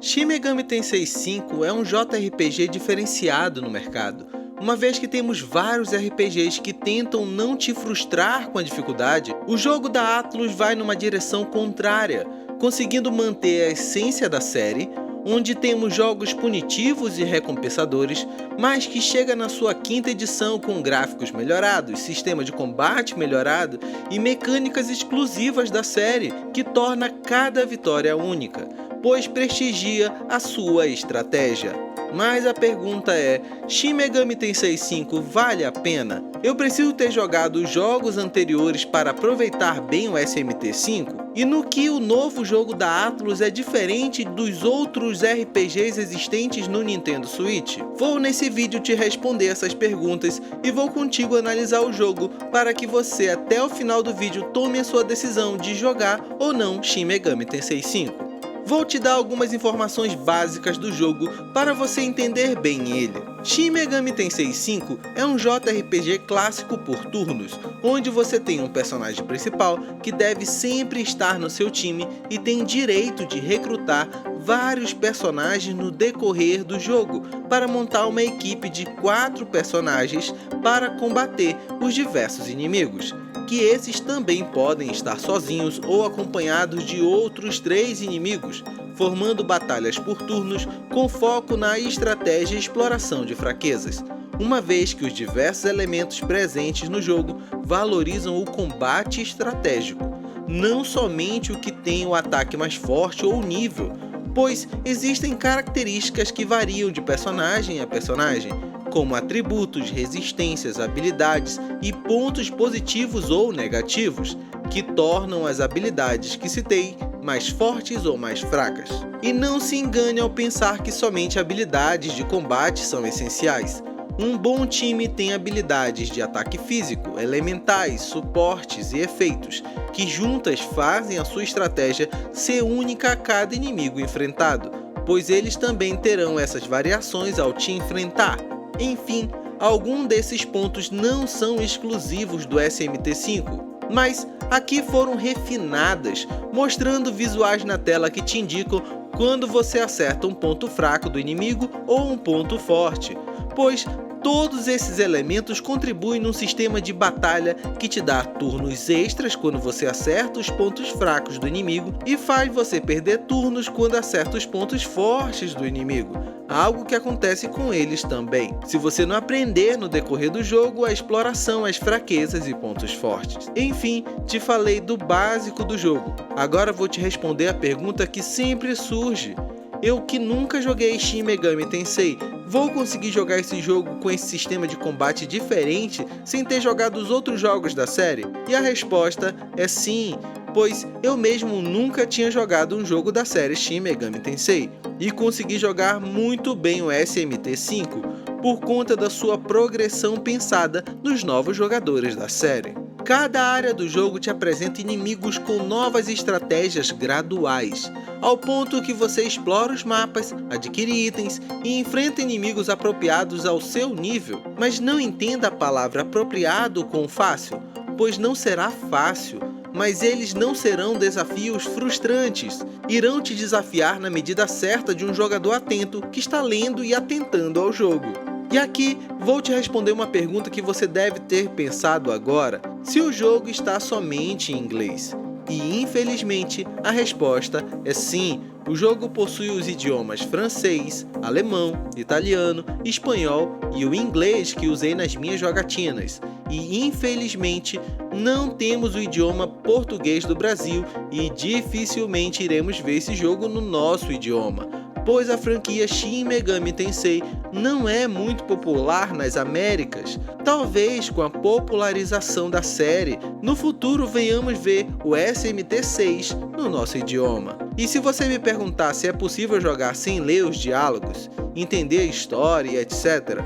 Shin Megami Tensei 5 é um JRPG diferenciado no mercado, uma vez que temos vários RPGs que tentam não te frustrar com a dificuldade. O jogo da Atlus vai numa direção contrária, conseguindo manter a essência da série, onde temos jogos punitivos e recompensadores, mas que chega na sua quinta edição com gráficos melhorados, sistema de combate melhorado e mecânicas exclusivas da série, que torna cada vitória única, pois prestigia a sua estratégia. Mas a pergunta é, Shin Megami Tensei 5 vale a pena? Eu preciso ter jogado os jogos anteriores para aproveitar bem o SMT5? E no que o novo jogo da Atlus é diferente dos outros RPGs existentes no Nintendo Switch? Vou nesse vídeo te responder essas perguntas e vou contigo analisar o jogo para que você até o final do vídeo tome a sua decisão de jogar ou não Shin Megami Tensei 5. Vou te dar algumas informações básicas do jogo para você entender bem ele. Shin Megami Tensei 5 é um JRPG clássico por turnos, onde você tem um personagem principal que deve sempre estar no seu time e tem direito de recrutar vários personagens no decorrer do jogo para montar uma equipe de 4 personagens para combater os diversos inimigos, que esses também podem estar sozinhos ou acompanhados de outros 3 inimigos, formando batalhas por turnos com foco na estratégia e exploração de fraquezas, uma vez que os diversos elementos presentes no jogo valorizam o combate estratégico, não somente o que tem o ataque mais forte ou o nível, pois existem características que variam de personagem a personagem, como atributos, resistências, habilidades e pontos positivos ou negativos, que tornam as habilidades que citei mais fortes ou mais fracas. E não se engane ao pensar que somente habilidades de combate são essenciais. Um bom time tem habilidades de ataque físico, elementais, suportes e efeitos, que juntas fazem a sua estratégia ser única a cada inimigo enfrentado, pois eles também terão essas variações ao te enfrentar. Enfim, alguns desses pontos não são exclusivos do SMT5, mas aqui foram refinadas, mostrando visuais na tela que te indicam quando você acerta um ponto fraco do inimigo ou um ponto forte, pois todos esses elementos contribuem num sistema de batalha que te dá turnos extras quando você acerta os pontos fracos do inimigo e faz você perder turnos quando acerta os pontos fortes do inimigo, algo que acontece com eles também, se você não aprender no decorrer do jogo a exploração às fraquezas e pontos fortes. Enfim, te falei do básico do jogo, agora vou te responder a pergunta que sempre surge. Eu que nunca joguei Shin Megami Tensei, vou conseguir jogar esse jogo com esse sistema de combate diferente sem ter jogado os outros jogos da série? E a resposta é sim, pois eu mesmo nunca tinha jogado um jogo da série Shin Megami Tensei e consegui jogar muito bem o SMT5 por conta da sua progressão pensada nos novos jogadores da série. Cada área do jogo te apresenta inimigos com novas estratégias graduais, ao ponto que você explora os mapas, adquire itens e enfrenta inimigos apropriados ao seu nível. Mas não entenda a palavra apropriado com fácil, pois não será fácil, mas eles não serão desafios frustrantes, irão te desafiar na medida certa de um jogador atento que está lendo e atentando ao jogo. E aqui vou te responder uma pergunta que você deve ter pensado agora, se o jogo está somente em inglês. E infelizmente a resposta é sim, o jogo possui os idiomas francês, alemão, italiano, espanhol e o inglês que usei nas minhas jogatinas. E infelizmente não temos o idioma português do Brasil e dificilmente iremos ver esse jogo no nosso idioma, pois a franquia Shin Megami Tensei não é muito popular nas Américas. Talvez com a popularização da série, no futuro venhamos ver o SMT6 no nosso idioma. E se você me perguntar se é possível jogar sem ler os diálogos, entender a história e etc.,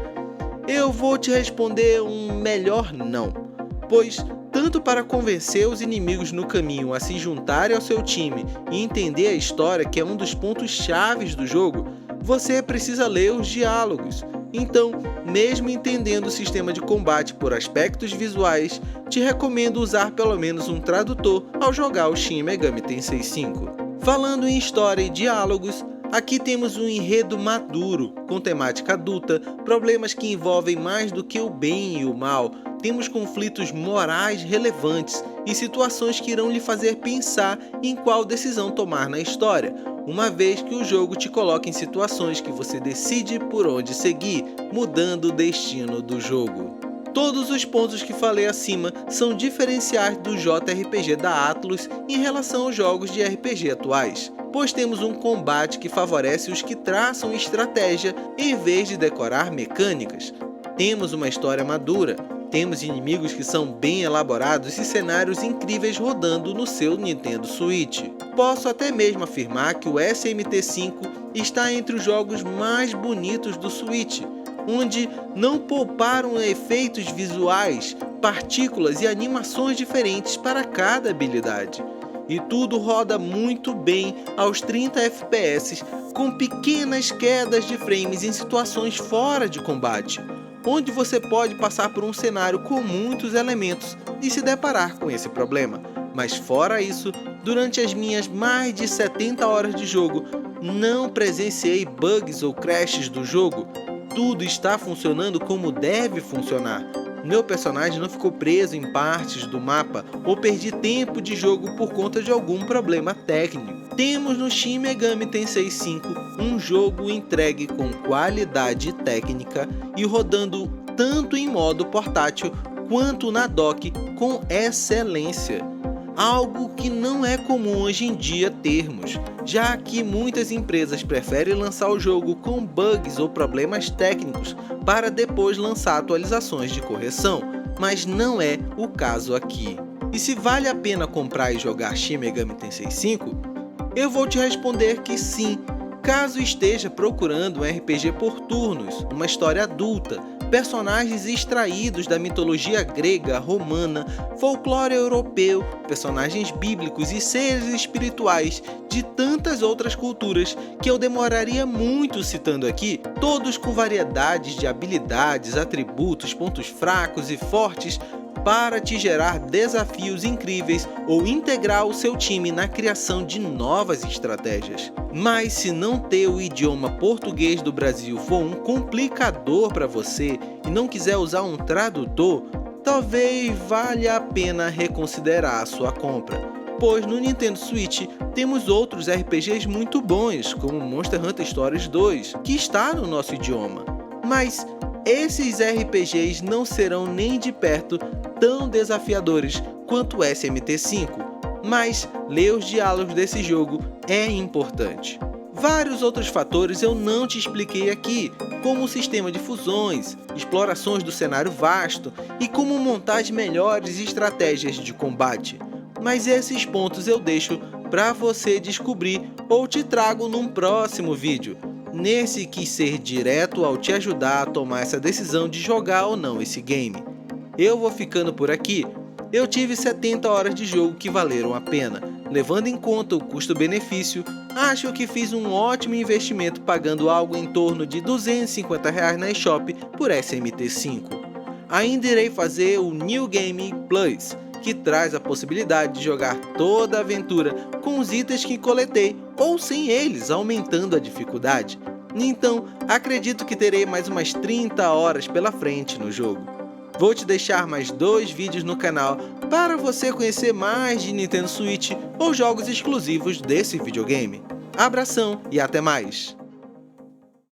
eu vou te responder um melhor não, pois tanto para convencer os inimigos no caminho a se juntarem ao seu time e entender a história, que é um dos pontos chaves do jogo, você precisa ler os diálogos. Então, mesmo entendendo o sistema de combate por aspectos visuais, te recomendo usar pelo menos um tradutor ao jogar o Shin Megami Tensei 5. Falando em história e diálogos, Aqui temos um enredo maduro, com temática adulta, problemas que envolvem mais do que o bem e o mal, temos conflitos morais relevantes e situações que irão lhe fazer pensar em qual decisão tomar na história, uma vez que o jogo te coloca em situações que você decide por onde seguir, mudando o destino do jogo. Todos os pontos que falei acima são diferenciais do JRPG da Atlus em relação aos jogos de RPG atuais, pois temos um combate que favorece os que traçam estratégia em vez de decorar mecânicas. Temos uma história madura, temos inimigos que são bem elaborados e cenários incríveis rodando no seu Nintendo Switch. Posso até mesmo afirmar que o SMT5 está entre os jogos mais bonitos do Switch, onde não pouparam efeitos visuais, partículas e animações diferentes para cada habilidade. E tudo roda muito bem aos 30 FPS, com pequenas quedas de frames em situações fora de combate, onde você pode passar por um cenário com muitos elementos e se deparar com esse problema. Mas fora isso, durante as minhas mais de 70 horas de jogo, não presenciei bugs ou crashes do jogo. Tudo está funcionando como deve funcionar. Meu personagem não ficou preso em partes do mapa ou perdi tempo de jogo por conta de algum problema técnico. Temos no Shin Megami Tensei 5 um jogo entregue com qualidade técnica e rodando tanto em modo portátil quanto na dock com excelência. Algo que não é comum hoje em dia termos, já que muitas empresas preferem lançar o jogo com bugs ou problemas técnicos para depois lançar atualizações de correção, mas não é o caso aqui. E se vale a pena comprar e jogar Shin Megami Tensei 5? Eu vou te responder que sim, caso esteja procurando um RPG por turnos, uma história adulta, personagens extraídos da mitologia grega, romana, folclore europeu, personagens bíblicos e seres espirituais de tantas outras culturas que eu demoraria muito citando aqui, todos com variedades de habilidades, atributos, pontos fracos e fortes para te gerar desafios incríveis ou integrar o seu time na criação de novas estratégias. Mas se não ter o idioma português do Brasil for um complicador para você e não quiser usar um tradutor, talvez valha a pena reconsiderar a sua compra, pois no Nintendo Switch temos outros RPGs muito bons, como Monster Hunter Stories 2, que está no nosso idioma. Mas esses RPGs não serão nem de perto tão desafiadores quanto o SMT5, mas ler os diálogos desse jogo é importante. Vários outros fatores eu não te expliquei aqui, como o sistema de fusões, explorações do cenário vasto e como montar as melhores estratégias de combate. Mas esses pontos eu deixo para você descobrir ou te trago num próximo vídeo. Nesse quis ser direto ao te ajudar a tomar essa decisão de jogar ou não esse game. Eu vou ficando por aqui. Eu tive 70 horas de jogo que valeram a pena. Levando em conta o custo-benefício, acho que fiz um ótimo investimento pagando algo em torno de R$ 250 na eShop por SMT5. Ainda irei fazer o New Game Plus, que traz a possibilidade de jogar toda a aventura com os itens que coletei ou sem eles, aumentando a dificuldade. Então, acredito que terei mais umas 30 horas pela frente no jogo. Vou te deixar mais 2 vídeos no canal para você conhecer mais de Nintendo Switch ou jogos exclusivos desse videogame. Abração e até mais!